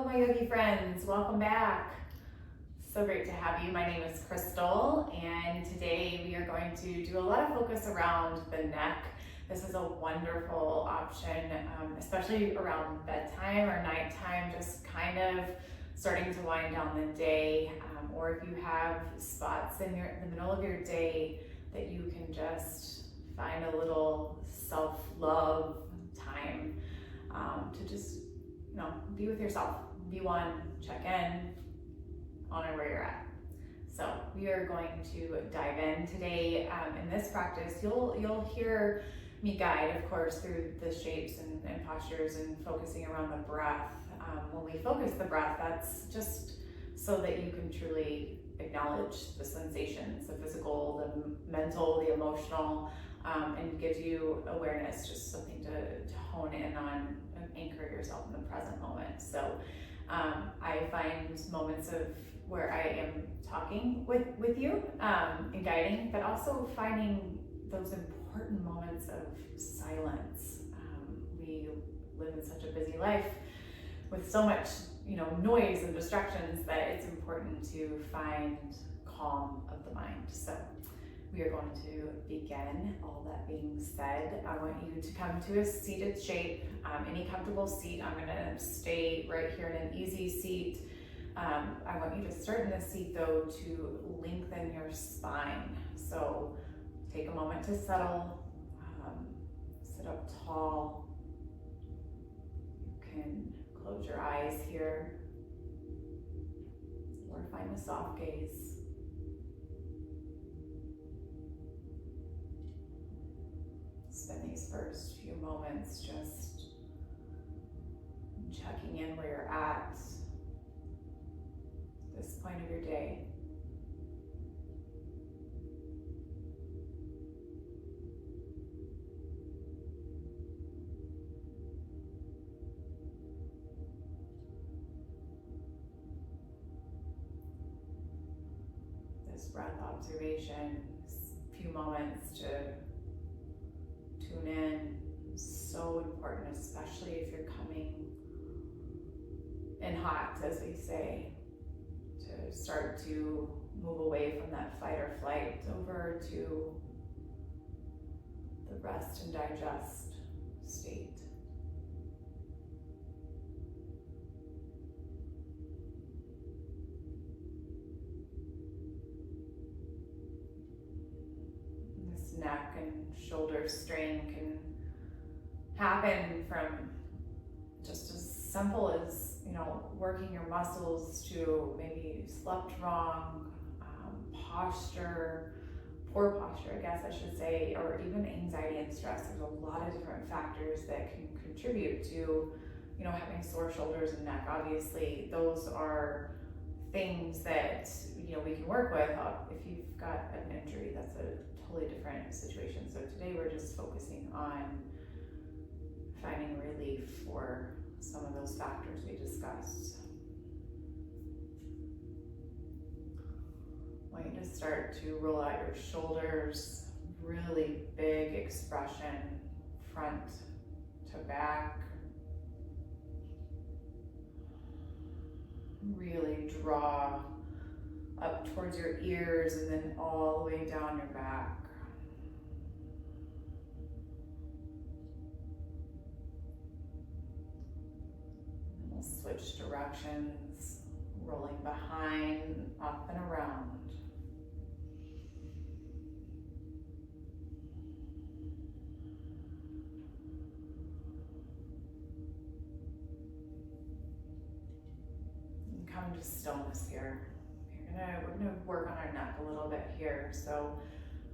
Hello, my yogi friends. Welcome back. So great to have you. My name is Crystal, and today we are going to do a lot of focus around the neck. This is a wonderful option, especially around bedtime or nighttime, just kind of starting to wind down the day, or if you have spots in the middle of your day that you can just find a little self-love time to just be with yourself, be one, check in, honor where you're at. So we are going to dive in today. In this practice, you'll hear me guide, of course, through the shapes and postures and focusing around the breath. When we focus the breath, that's just so that you can truly acknowledge the sensations, the physical, the mental, the emotional, and gives you awareness, just something to hone in on and anchor yourself in the present moment. So I find moments of where I am talking with you and guiding, but also finding those important moments of silence. We live in such a busy life with so much noise and distractions that it's important to find calm of the mind. So we are going to begin. All that being said, I want you to come to a seated shape, any comfortable seat. I'm gonna stay right here in an easy seat. I want you to start in the seat though to lengthen your spine. So take a moment to settle, sit up tall. You can close your eyes here or find a soft gaze. Spend these first few moments just checking in where you're at this point of your day. This breath observation, a few moments to tune in, so important, especially if you're coming in hot, as we say, to start to move away from that fight or flight over to the rest and digest state. This neck and shoulder strain can happen from just as simple as working your muscles to maybe you slept wrong, posture, poor posture, I guess I should say, or even anxiety and stress. There's a lot of different factors that can contribute to having sore shoulders and neck. Obviously, those are things that we can work with. If you've got an injury, that's a totally different situation. So today we're just focusing on finding relief for some of those factors we discussed. I want you to start to roll out your shoulders, really big expression, front to back. Really draw up towards your ears and then all the way down your back. And we'll switch directions, rolling behind, up and around. And come to stillness here. We're gonna work on our neck a little bit here. So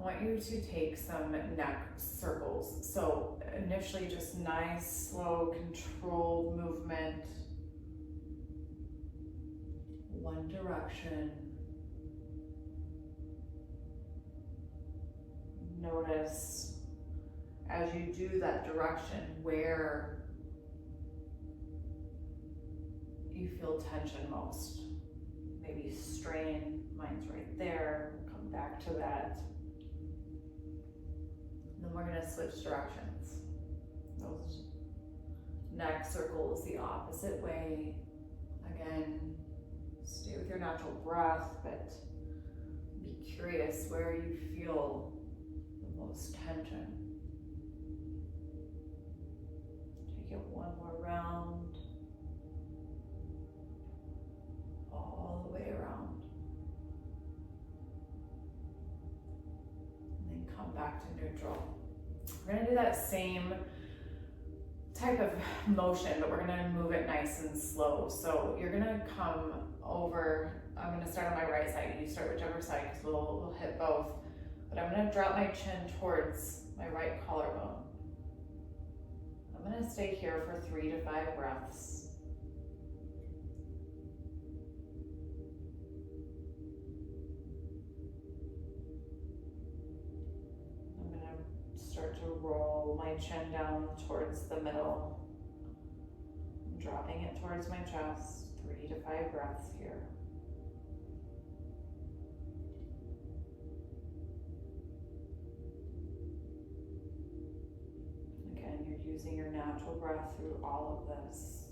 I want you to take some neck circles. So initially just nice, slow, controlled movement. One direction. Notice as you do that direction where you feel tension most. Maybe strain, mine's right there, come back to that. And then we're gonna switch directions. Those neck circles the opposite way Again, stay with your natural breath, but be curious where you feel the most tension. Take it one more round, all the way around. And then come back to neutral. We're gonna do that same type of motion, but we're gonna move it nice and slow. So you're gonna come over, I'm gonna start on my right side, you start whichever side because we'll hit both. But I'm gonna drop my chin towards my right collarbone. I'm gonna stay here for 3 to 5 breaths. I'm gonna start to roll my chin down towards the middle, dropping it towards my chest. 3 to 5 breaths here. Again, you're using your natural breath through all of this.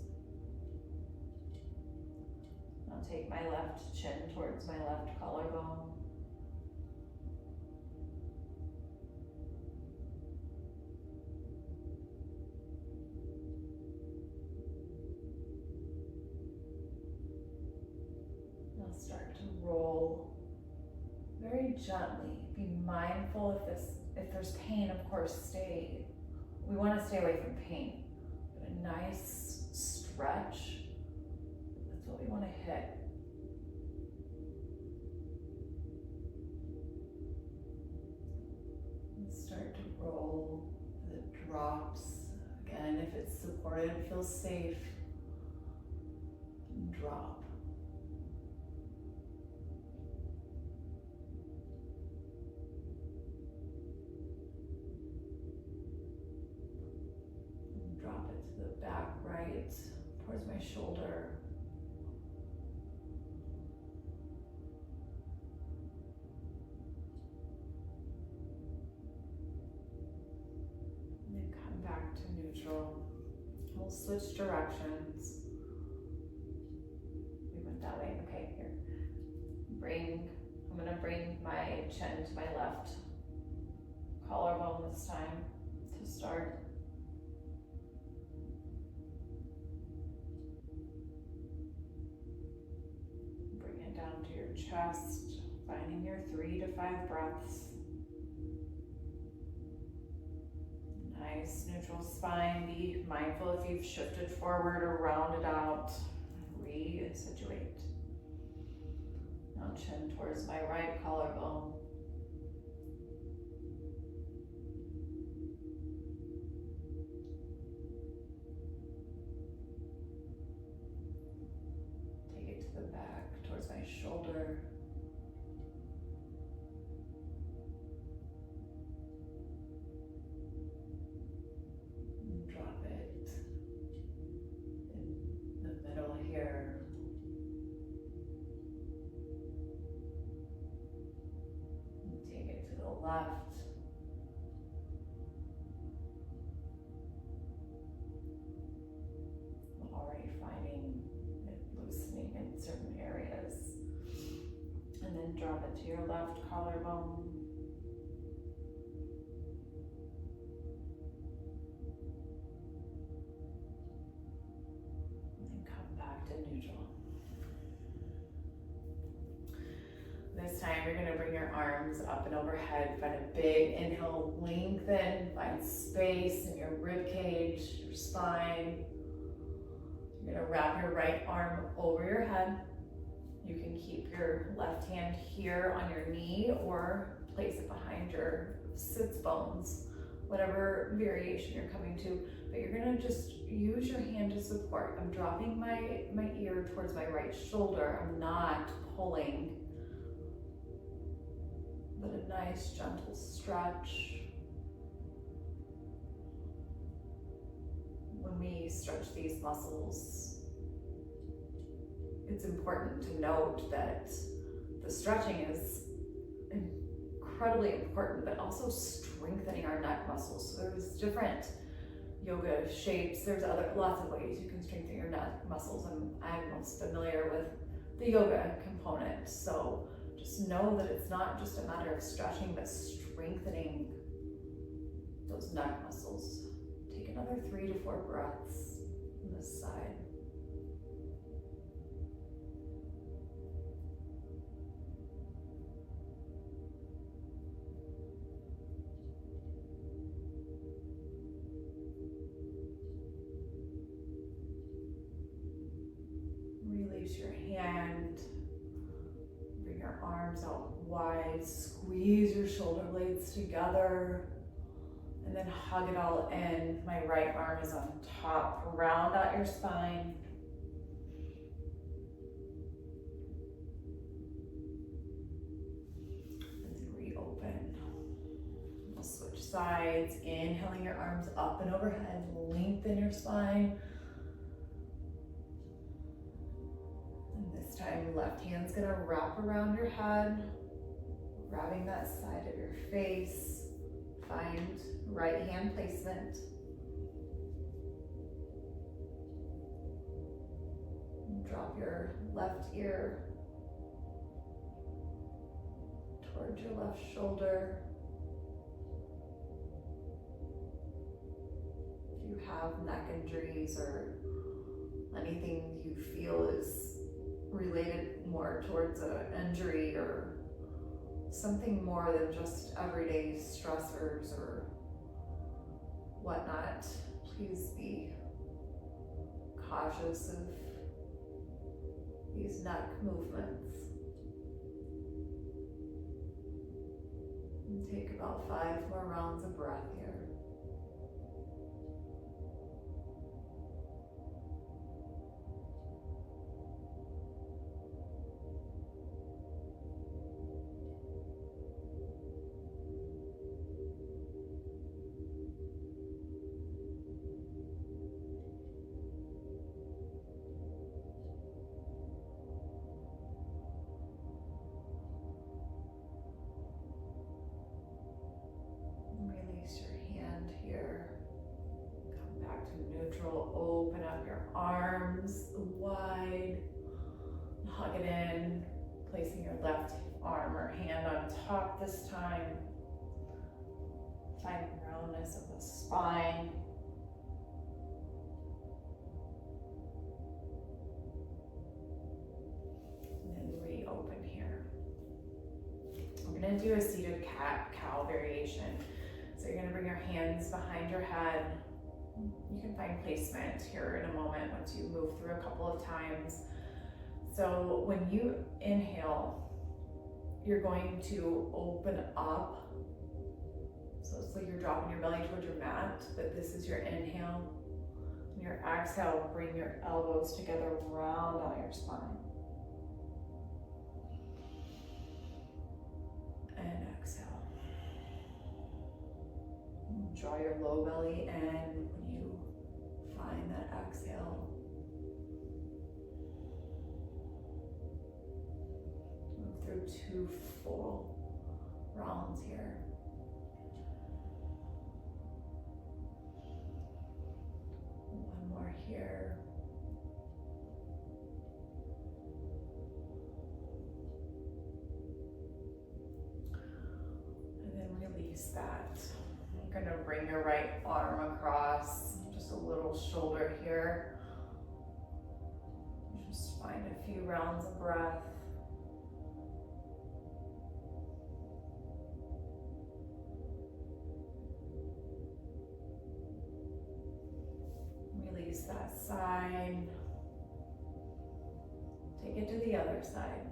I'll take my left chin towards my left collarbone. Start to roll very gently. Be mindful if there's pain, of course, we want to stay away from pain. But a nice stretch, that's what we want to hit. And start to roll the drops. Again, if it's supported, it feels safe. And drop. Drop it to the back right, towards my shoulder. And then come back to neutral. We'll switch directions. We went that way, okay, here. I'm gonna bring my chin to my left collarbone this time to start. Down to your chest, finding your 3 to 5 breaths. Nice neutral spine. Be mindful if you've shifted forward or rounded out. Resituate. Now chin towards my right collarbone. Take it to the back. Towards my shoulder. And drop it in the middle here. And take it to the left. I'm already finding it loosening in certain areas. And then drop it to your left collarbone. And then come back to neutral. This time you're going to bring your arms up and overhead. Find a big inhale, lengthen, find space in your rib cage, your spine. You're going to wrap your right arm over your head. You can keep your left hand here on your knee or place it behind your sits bones, whatever variation you're coming to. But you're gonna just use your hand to support. I'm dropping my ear towards my right shoulder. I'm not pulling, but a nice gentle stretch. When we stretch these muscles, it's important to note that the stretching is incredibly important, but also strengthening our neck muscles. So there's different yoga shapes. There's lots of ways you can strengthen your neck muscles, and I'm most familiar with the yoga component. So just know that it's not just a matter of stretching, but strengthening those neck muscles. Take another 3 to 4 breaths on this side. Release your hand. Bring your arms out wide. Squeeze your shoulder blades together. And then hug it all in. My right arm is on top. Round out your spine. And then reopen. We'll switch sides. Inhaling your arms up and overhead. Lengthen your spine. And this time, left hand's gonna wrap around your head, grabbing that side of your face. Find right hand placement. Drop your left ear towards your left shoulder. If you have neck injuries or anything you feel is related more towards an injury or something more than just everyday stressors or whatnot, please be cautious of these neck movements. And take about 5 more rounds of breath here. Open up your arms wide, hug it in, placing your left arm or hand on top this time. Find the roundness of the spine. And then reopen here. We're going to do a seated cat-cow variation. So you're going to bring your hands behind your head. You can find placement here in a moment once you move through a couple of times. So when you inhale, you're going to open up. So it's like you're dropping your belly towards your mat, but this is your inhale. And your exhale, bring your elbows together, round out your spine. And exhale. Draw your low belly in when you find that exhale. Move through 2 full rounds here. One more here. And then release that. You're going to bring your right arm across, just a little shoulder here. Just find a few rounds of breath. Release that side. Take it to the other side.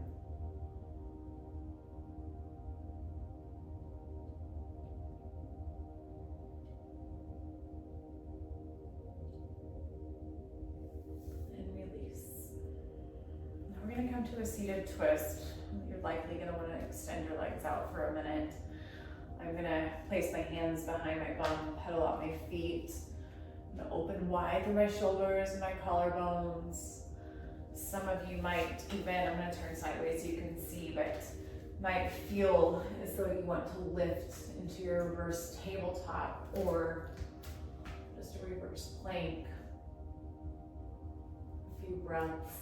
To a seated twist. You're likely going to want to extend your legs out for a minute. I'm going to place my hands behind my bum, pedal out my feet. I'm going to open wide through my shoulders and my collarbones. Some of you might even, I'm going to turn sideways so you can see, but might feel as though you want to lift into your reverse tabletop or just a to reverse plank. A few breaths.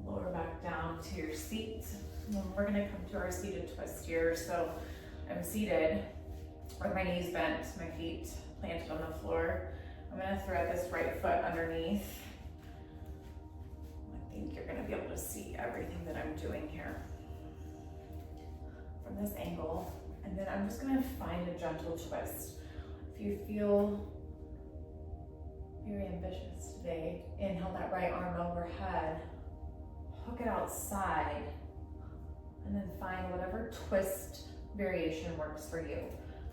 Lower back down to your seat. And then we're gonna come to our seated twist here. So I'm seated with my knees bent, my feet planted on the floor. I'm gonna thread this right foot underneath. I think you're gonna be able to see everything that I'm doing here from this angle. And then I'm just gonna find a gentle twist. If you feel very ambitious today, inhale that right arm overhead, hook it outside, and then find whatever twist variation works for you.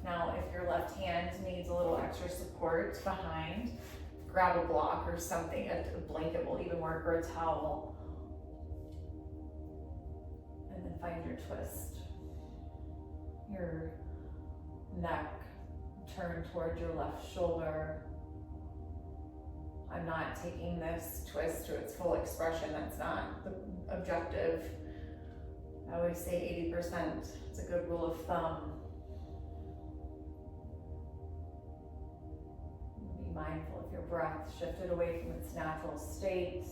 Now, if your left hand needs a little extra support behind, grab a block or something, a blanket will even work, or a towel. And then find your twist. Your neck turn towards your left shoulder. I'm not taking this twist to its full expression. That's not the objective. I always say 80%. It's a good rule of thumb. Be mindful if your breath shifted away from its natural state.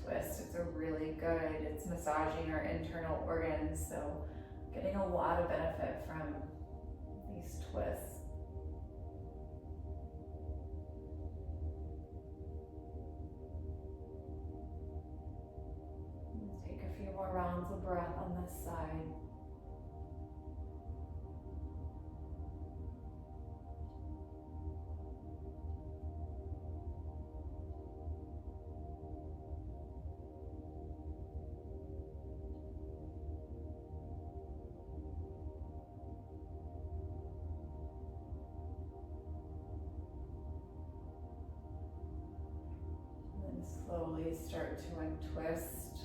Twist. It's a really good, it's massaging our internal organs, so getting a lot of benefit from these twists. Take a few more rounds of breath on this side. Slowly start to untwist.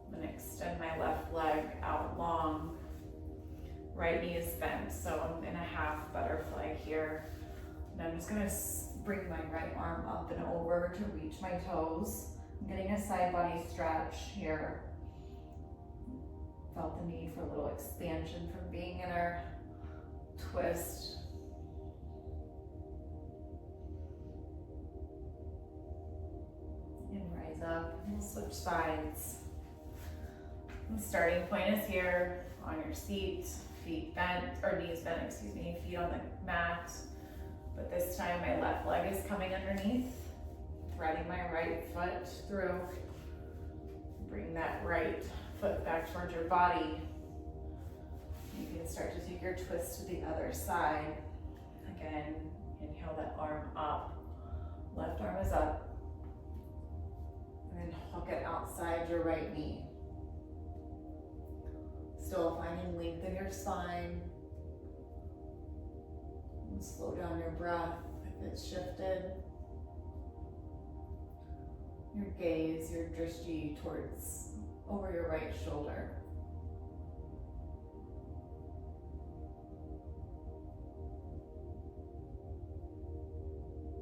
I'm going to extend my left leg out long. Right knee is bent, so I'm in a half butterfly here. And I'm just going to bring my right arm up and over to reach my toes. I'm getting a side body stretch here. Felt the need for a little expansion from being in our twist. And rise up, and we'll switch sides. The starting point is here on your seat, feet bent, or knees bent, excuse me, feet on the mat. But this time my left leg is coming underneath, threading my right foot through. Bring that right foot back towards your body. You can start to take your twist to the other side. Again, inhale that arm up. Left arm is up. And then hook it outside your right knee. Still finding length in your spine. And slow down your breath if it's shifted. Your gaze, your drishti towards over your right shoulder.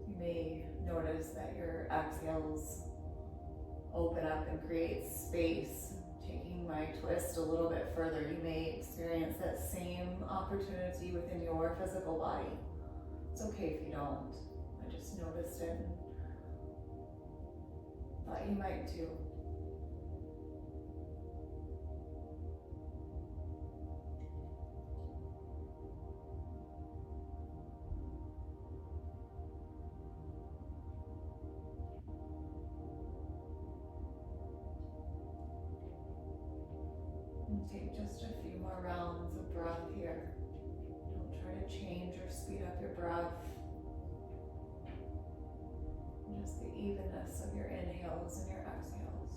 You may notice that your exhales open up and create space. Taking my twist a little bit further, you may experience that same opportunity within your physical body. It's okay if you don't. I just noticed it and thought you might too. Take just a few more rounds of breath here. Don't try to change or speed up your breath. Just the evenness of your inhales and your exhales.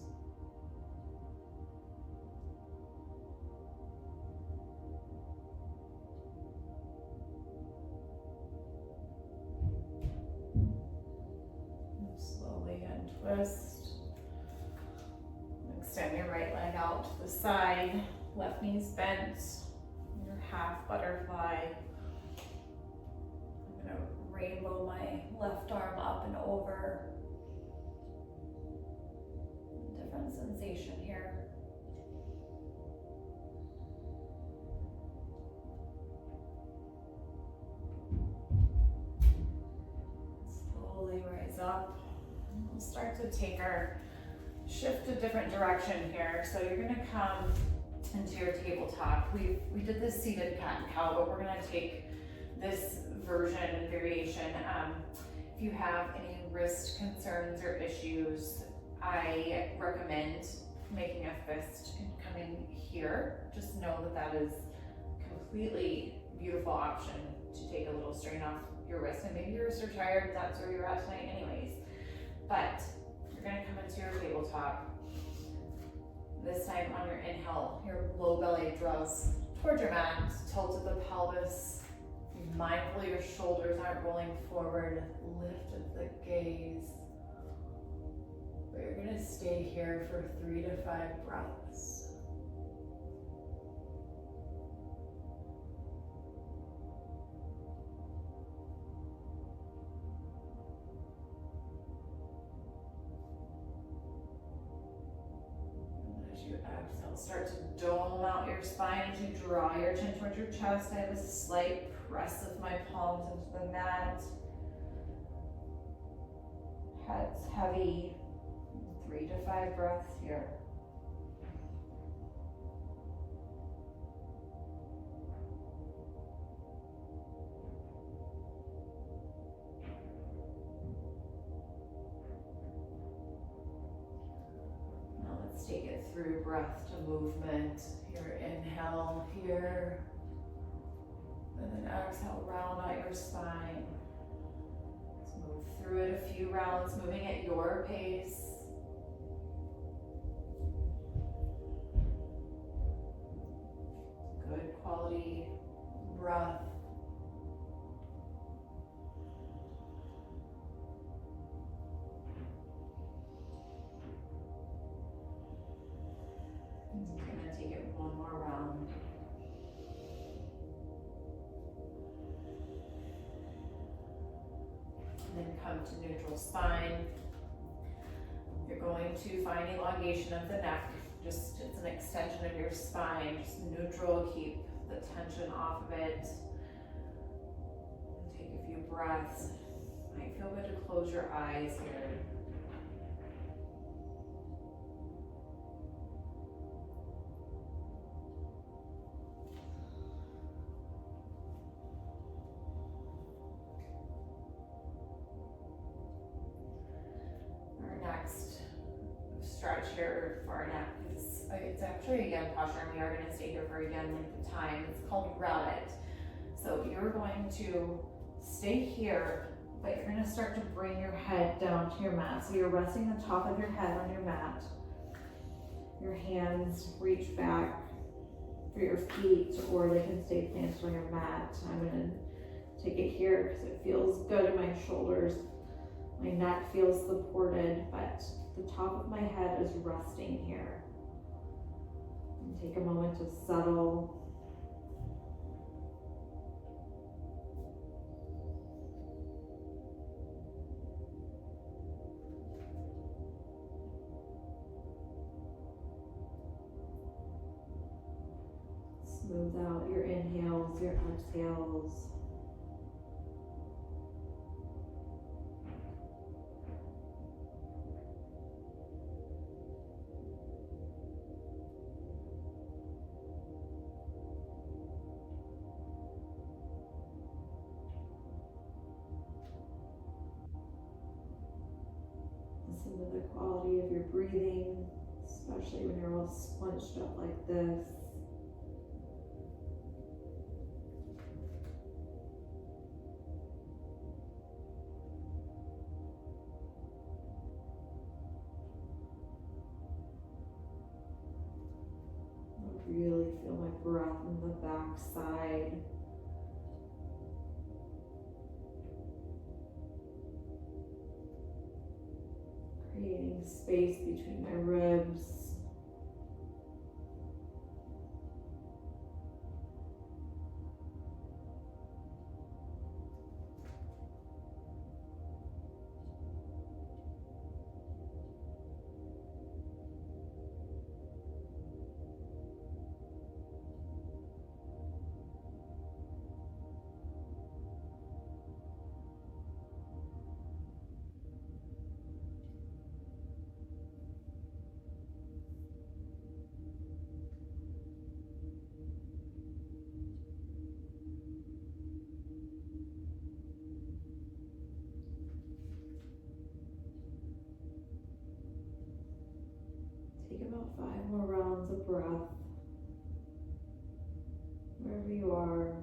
And slowly untwist. Extend your right leg the side, left knee's bent, your half butterfly. I'm gonna rainbow my left arm up and over. Different sensation here. Slowly rise up. We'll start to take our shift a different direction here. So you're gonna come into your tabletop. We did this seated cat and cow, but we're gonna take this version and variation. If you have any wrist concerns or issues, I recommend making a fist and coming here. Just know that that is completely beautiful option to take a little strain off your wrist. And maybe your wrists are tired, that's where you're at tonight anyways. But you're gonna come into your tabletop. This time on your inhale, your low belly draws towards your mat, tilted the pelvis. Be mindful your shoulders aren't rolling forward, lifted the gaze. But you're gonna stay here for 3 to 5 breaths. You exhale, start to dome out your spine as you draw your chin towards your chest. I have a slight press of my palms into the mat. Head's heavy. 3 to 5 breaths here. Take it through breath to movement. Your inhale here, and then exhale, round out your spine. Let's move through it a few rounds, moving at your pace. Good quality breath. Then come to neutral spine. You're going to find elongation of the neck. Just, it's an extension of your spine. Just neutral, keep the tension off of it. Take a few breaths. Might feel good to close your eyes here. Stretch here for our neck. It's actually a yen posture, and we are going to stay here for a yen length of time. It's called rabbit. So you're going to stay here, but you're going to start to bring your head down to your mat. So you're resting the top of your head on your mat. Your hands reach back for your feet, or they can stay planted on your mat. I'm going to take it here because it feels good in my shoulders. My neck feels supported, but the top of my head is resting here. And take a moment to settle. Smooth out your inhales, your exhales. Listen to the quality of your breathing, especially when you're all scrunched up like this. I really feel my breath in the back side. Creating space between my ribs. About 5 more rounds of breath. Wherever you are.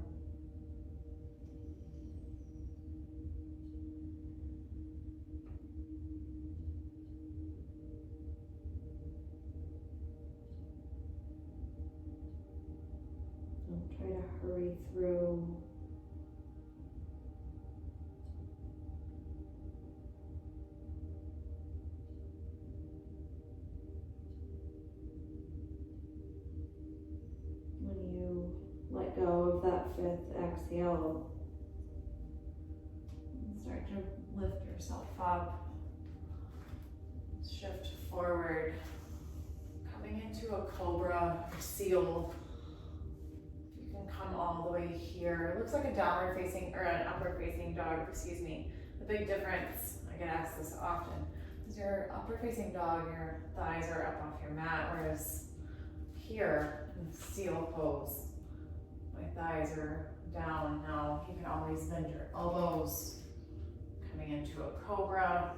Don't try to hurry through. When you let go of that 5th exhale, start to lift yourself up, shift forward, coming into a cobra or seal. You can come all the way here. It looks like a downward facing or an upward facing dog, excuse me. The big difference, I get asked this often, is your upward facing dog, your thighs are up off your mat, whereas here in seal pose, my thighs are down. Now you can always bend your elbows, coming into a cobra,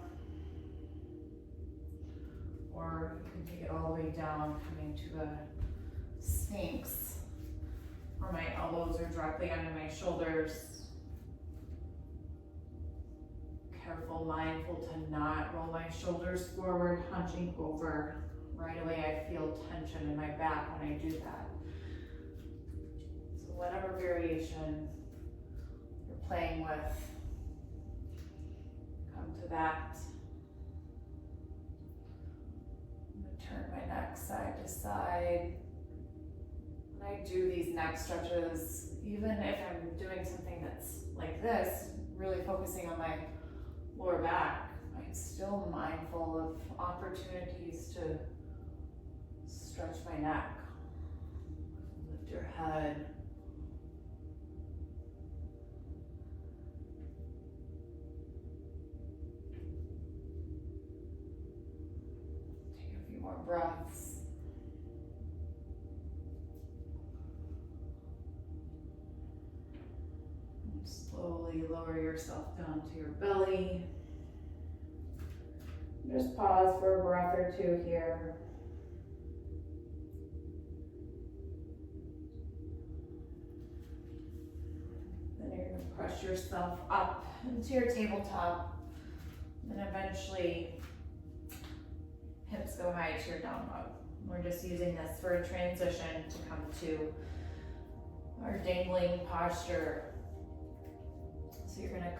or you can take it all the way down, coming to a sphinx, where my elbows are directly under my shoulders. Careful, mindful to not roll my shoulders forward, hunching over. Right away I feel tension in my back when I do that. So whatever variation you're playing with, come to that. I'm going to turn my neck side to side. When I do these neck stretches, even if I'm doing something that's like this, really focusing on my lower back, I'm still mindful of opportunities to stretch my neck, lift your head. Take a few more breaths. And slowly lower yourself down to your belly. Just pause for a breath or two here. Press yourself up into your tabletop, and eventually hips go high to your down dog. We're just using this for a transition to come to our dangling posture. So you're gonna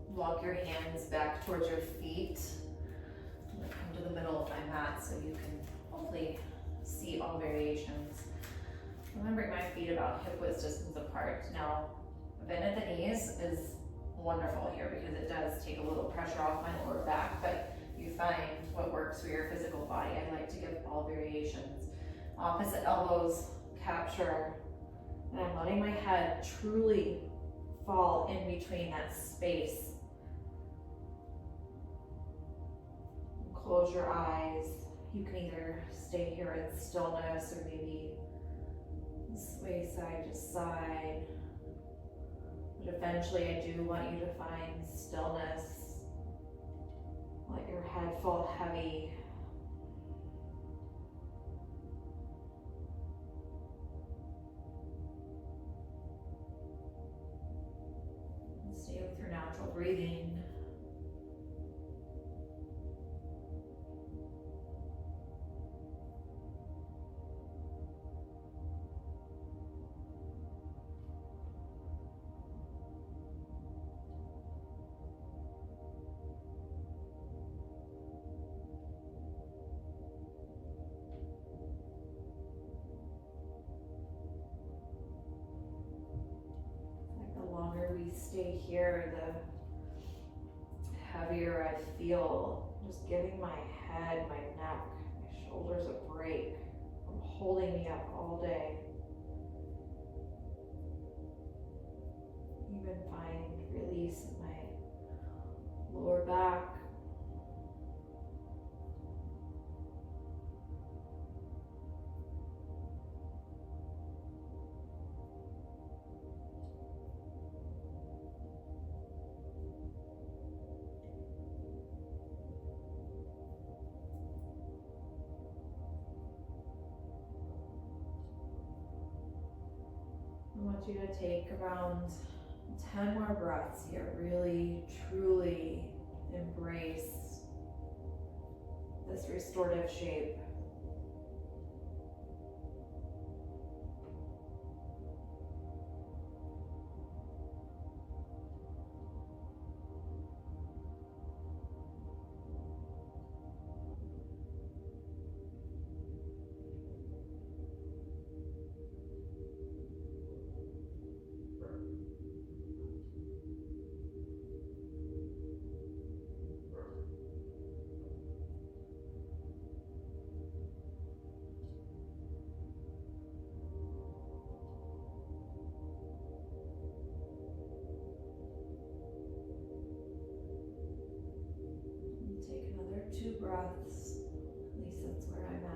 walk your hands back towards your feet. I'm gonna come to the middle of my mat so you can hopefully see all variations. Remembering my feet about hip width distance apart. Now, bend at the knees is wonderful here because it does take a little pressure off my lower back, but you find what works for your physical body. I like to give all variations. Opposite elbows capture, and I'm letting my head truly fall in between that space. Close your eyes. You can either stay here in stillness or maybe sway side to side. But eventually I do want you to find stillness. Let your head fall heavy. And stay with your natural breathing. Stay here, the heavier I feel. Just giving my head, my neck, my shoulders a break from holding me up all day. Even find release in my lower back. I want you to take around 10 more breaths here. Really, truly embrace this restorative shape. Take another 2 breaths. At least that's where I'm at.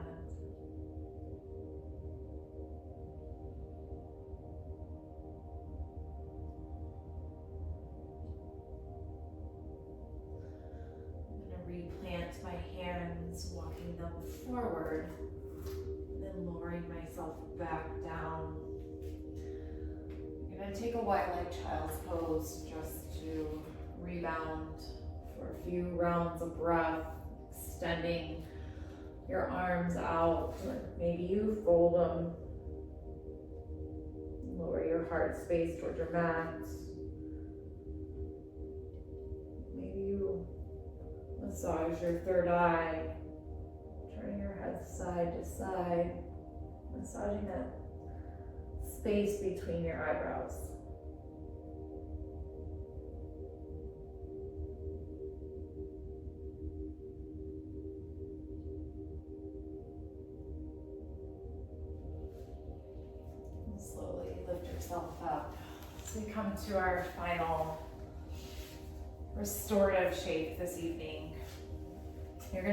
I'm going to replant my hands, walking them forward, and then lowering myself back down. I'm going to take a wide-legged child's pose just to rebound for a few rounds of breath, extending your arms out, or maybe you fold them. Lower your heart space towards your mat. Maybe you massage your third eye, turning your head side to side, massaging that space between your eyebrows. Slowly lift yourself up. So we come to our final restorative shape this evening. I'm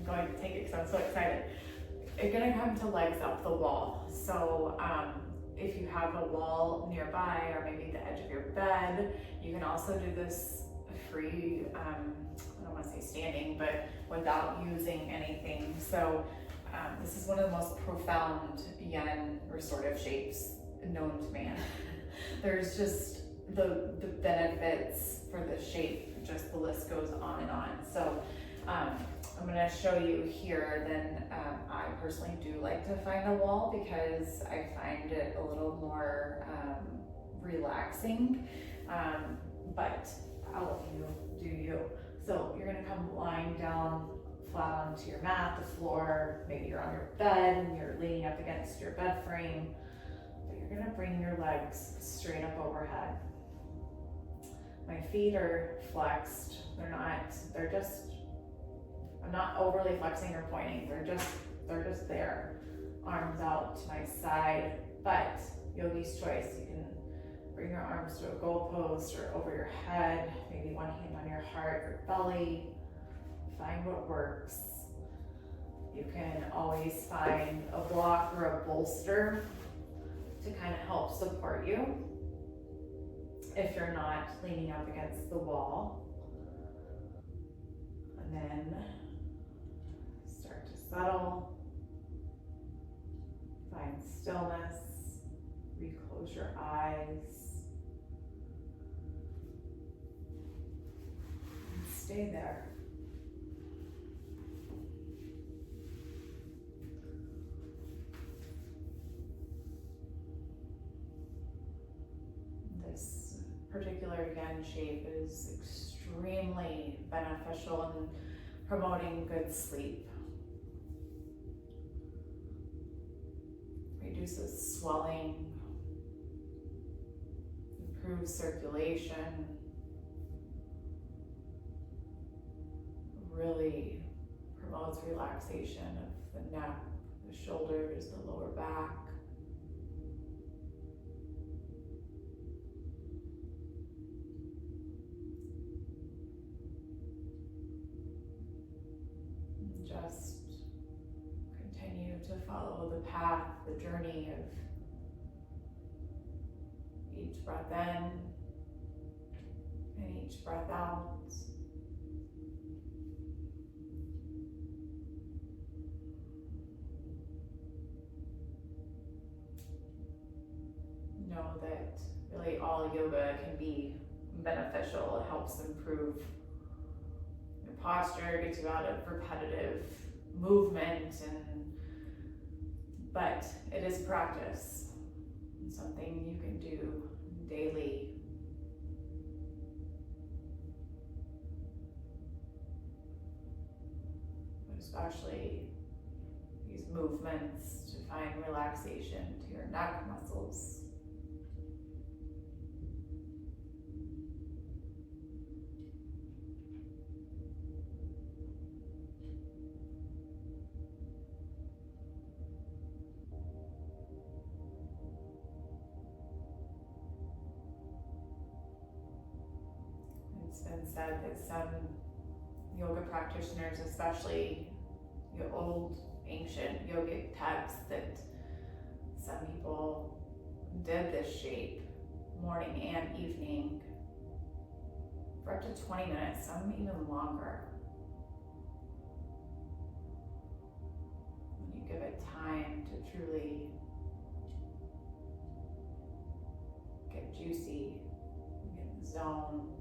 going to take it because I'm so excited. You're going to come to legs up the wall. So if you have a wall nearby or maybe the edge of your bed, you can also do this free, I don't want to say standing, but without using anything. So this is one of the most profound yin restorative shapes known to man. There's just the benefits for the shape, just the list goes on and on. So I'm going to show you here. Then I personally do like to find a wall because I find it a little more relaxing, but I'll let you do you. So you're going to come lying down flat onto your mat, the floor. Maybe you're on your bed and you're leaning up against your bed frame, but you're going to bring your legs straight up overhead. My feet are flexed. I'm not overly flexing or pointing. They're just there. Arms out to my side, but yogi's choice. You can bring your arms to a goalpost or over your head, maybe one hand on your heart or belly. Find what works. You can always find a block or a bolster to kind of help support you if you're not leaning up against the wall. And then start to settle. Find stillness. Reclose your eyes. And stay there. This particular yin shape is extremely beneficial in promoting good sleep. Reduces swelling, improves circulation, really promotes relaxation of the neck, the shoulders, the lower back. Just continue to follow the path, the journey of each breath in and each breath out. know that really all yoga can be beneficial. It helps improve your posture, gets you out of repetitive movement, but it is practice, and something you can do daily. But especially these movements to find relaxation to your neck muscles. It's been said that some yoga practitioners, especially your old ancient yogic texts, that some people did this shape morning and evening for up to 20 minutes, some even longer. When you give it time to truly get juicy, get in the zone,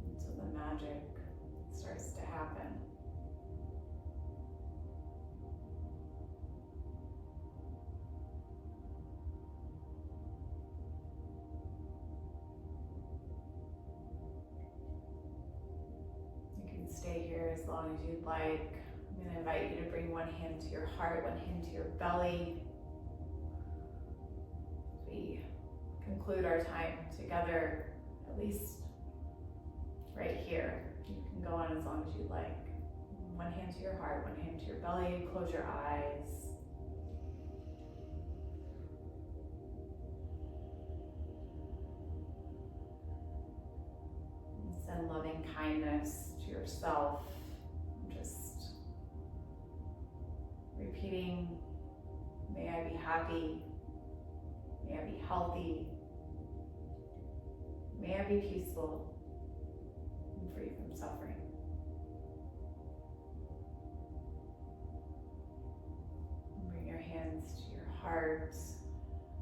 until the magic starts to happen. You can stay here as long as you'd like. I'm going to invite you to bring one hand to your heart, one hand to your belly. As we conclude our time together, at least right here. You can go on as long as you like. One hand to your heart, one hand to your belly. Close your eyes. And send loving kindness to yourself. Just repeating, may I be happy. May I be healthy. May I be peaceful. Free from suffering. Bring your hands to your heart,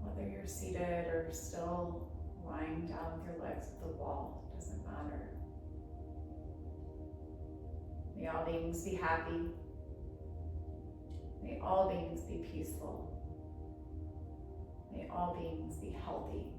whether you're seated or still lying down with your legs at the wall, it doesn't matter. May all beings be happy. May all beings be peaceful. May all beings be healthy.